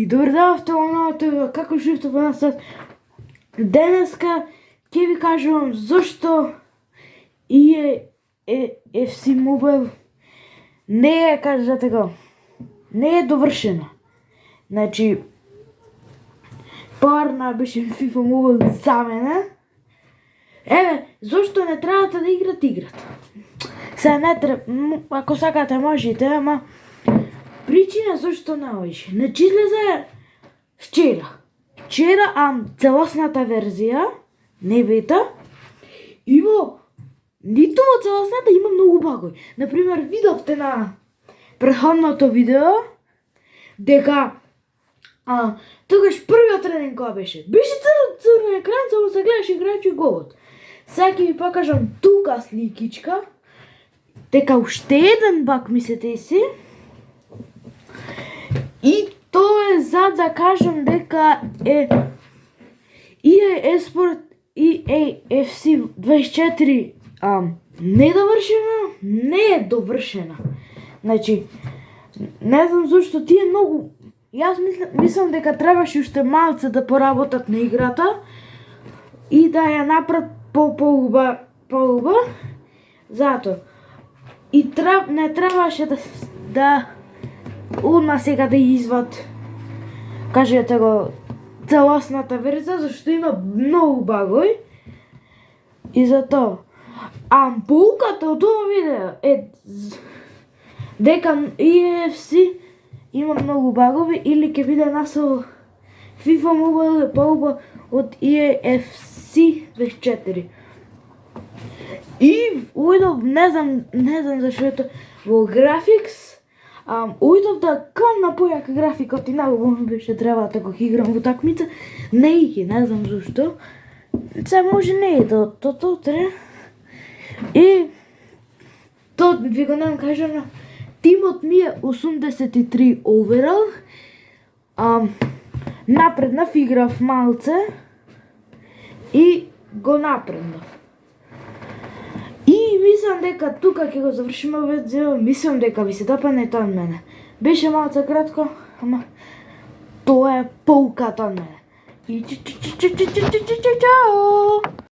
добар ден, како живеете во нас? Денеска ќе ви кажувам зошто FC Mobile не е, кажете го, не е довршена. Значи, парна беше FIFA Mobile за мене. Еве, зошто не требате да играте? Се не треба, ако сакате можете, ама причина зашто не може. Значи излезе вчера, целосната верзија, не бета, и ниту во целосната има многу багови. Например, видовте на претходното видео дека тогаш првиот тренинг која беше црн екран, само се гледаш играч и голот. Сега ќе ви покажам тука сликичка, дека уште еден баг мислете си. И тоа е за да кажам дека е EA Esport FC 24 не е довршена. Значи, не знам зашто тие многу... Јас мислам дека требаше уште малце да поработат на играта и да ја направат по-убава. Затоа. И не требаше да одма сега да извад, кажете го, целосната верзија, зашто има многу багови. И затоа. Поуката од ова видео е дека EFC има многу багови или ќе биде насо FIFA Mobile поуба од EFC 24. И уидов, не знам зашто ето во графикс, уидов да кам на појака графикот и најубаво ми беше треба да го играм во такмица, не знам зашто. Се може не е до тотре. И тоа ви го не кажам, тимот ми е 83 оверал. Напреднав, играв малце и го напреднав. И мислам дека тука ќе го завршиме видео, мислам дека ви се допадне тоа од мене. Беше малце кратко, ама тоа е поуката од мене. И чао!